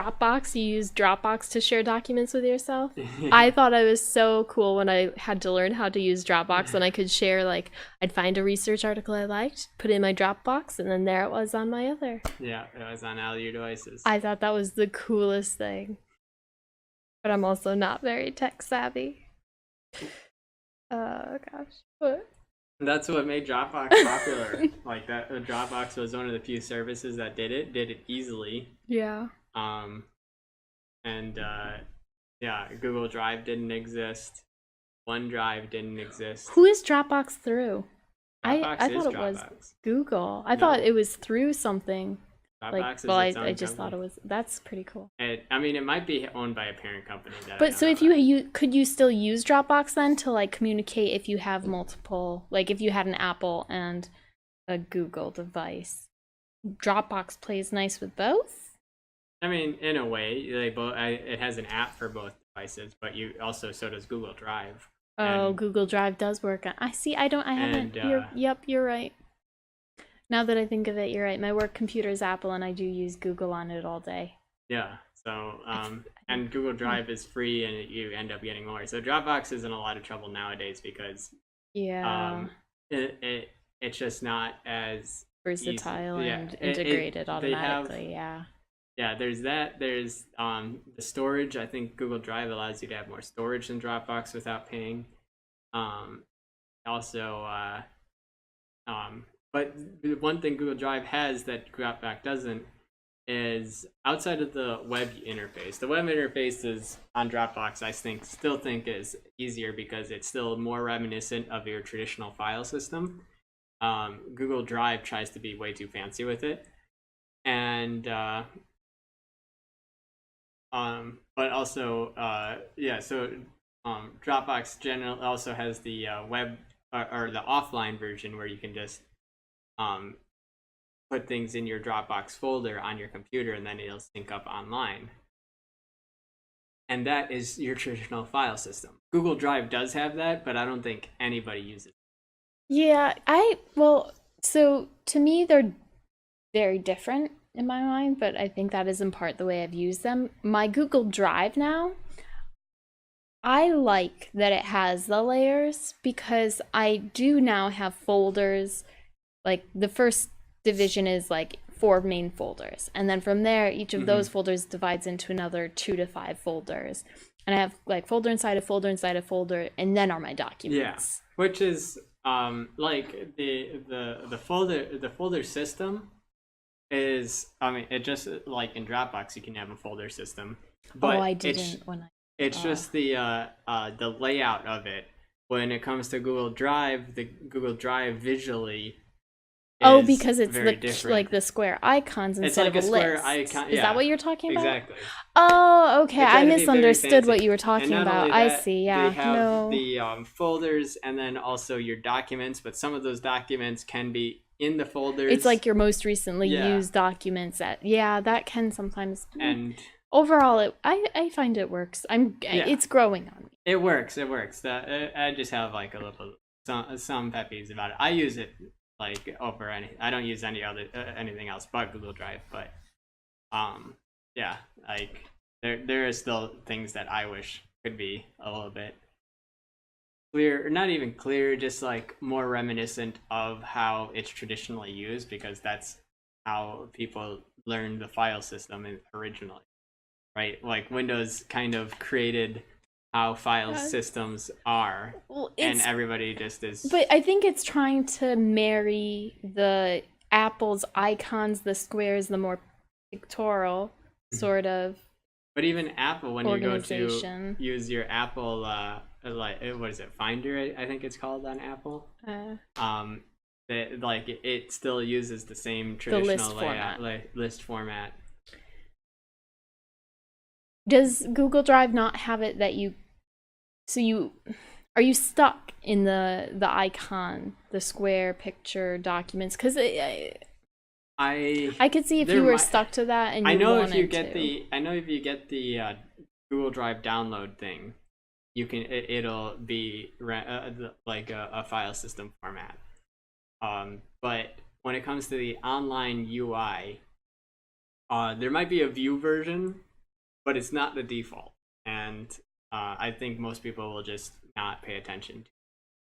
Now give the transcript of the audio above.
Dropbox, you use Dropbox to share documents with yourself. I thought I was so cool when I had to learn how to use Dropbox, and I could share, like, I'd find a research article I liked, put it in my Dropbox, and then there it was on my other. Yeah, it was on all your devices. I thought that was the coolest thing. But I'm also not very tech savvy. Oh gosh. What? That's what made Dropbox popular. Like that, Dropbox was one of the few services that did it easily. Yeah. And yeah, Google Drive didn't exist. OneDrive didn't exist. Who is Dropbox through? Dropbox I is thought it Dropbox. was Google. I No. thought it was through something. Dropbox Like, is well, its own I just company. thought it was. That's pretty cool. I mean, it might be owned by a parent company. That I But don't so know if about. you could you still use Dropbox then to like communicate if you have multiple, like if you had an Apple and a Google device, Dropbox plays nice with both? I mean, in a way, they both. It has an app for both devices, but so does Google Drive. Oh, And- Google Drive does work. I see. I haven't. And, You're right. Now that I think of it, you're right. My work computer is Apple, and I do use Google on it all day. Yeah. So, and Google Drive is free, and you end up getting more. So Dropbox is in a lot of trouble nowadays because Yeah. it's just not as Versatile easy. and Yeah, integrated they have- automatically. Yeah. Yeah, there's that. There's the storage. I think Google Drive allows you to have more storage than Dropbox without paying. Also, but the one thing Google Drive has that Dropbox doesn't is outside of the web interface. The web interface is on Dropbox. Still think is easier because it's still more reminiscent of your traditional file system. Google Drive tries to be way too fancy with it, and but also yeah. So Dropbox generally also has the web or the offline version where you can just put things in your Dropbox folder on your computer and then it'll sync up online. And that is your traditional file system. Google Drive does have that, but I don't think anybody uses it. Yeah, so to me they're very different in my mind, but I think that is in part the way I've used them. My Google Drive now, I like that it has the layers because I do now have folders. Like the first division is like 4 main folders, and then from there each of those folders divides into another 2 to 5 folders, and I have like folder inside a folder inside a folder, and then are my documents. Yeah, which is like the folder system is, I mean, it just like in Dropbox you can have a folder system, but I didn't when I it's just the layout of it. When it comes to Google Drive, the Google Drive visually is because it's very different. like the square icons instead like of a square list. icon. Is Yeah, that what you're talking about? exactly. Oh, okay. They try I to be very misunderstood what fancy. you were And talking not about. only I that, see. Yeah. They have No. the folders and then also your documents, but some of those documents can be in the folders. It's like your most recently Yeah. used documents. That can sometimes. And Overall, I find it works. It's growing on me. it works. I just have like some pet peeves about it. I use it like over I don't use anything else but Google Drive, but yeah, like there are still things that I wish could be a little bit clear, or not even clear, just like more reminiscent of how it's traditionally used, because that's how people learned the file system originally, right? Like Windows kind of created how file systems are, and everybody just is. But I think it's trying to marry the Apple's icons, the squares, the more pictorial sort of. But even Apple, when you go to organization. use your Apple, like what is it, Finder? I think it's called on Apple. It still uses the same traditional layout, list format. Does Google Drive not have it that are you stuck in the icon, the square picture documents? Because I could see if you were stuck to that and you I know wanted if you get to. I know if you get the Google Drive download thing, you can it'll be like a file system format. But when it comes to the online UI, There might be a view version, but it's not the default, and I think most people will just not pay attention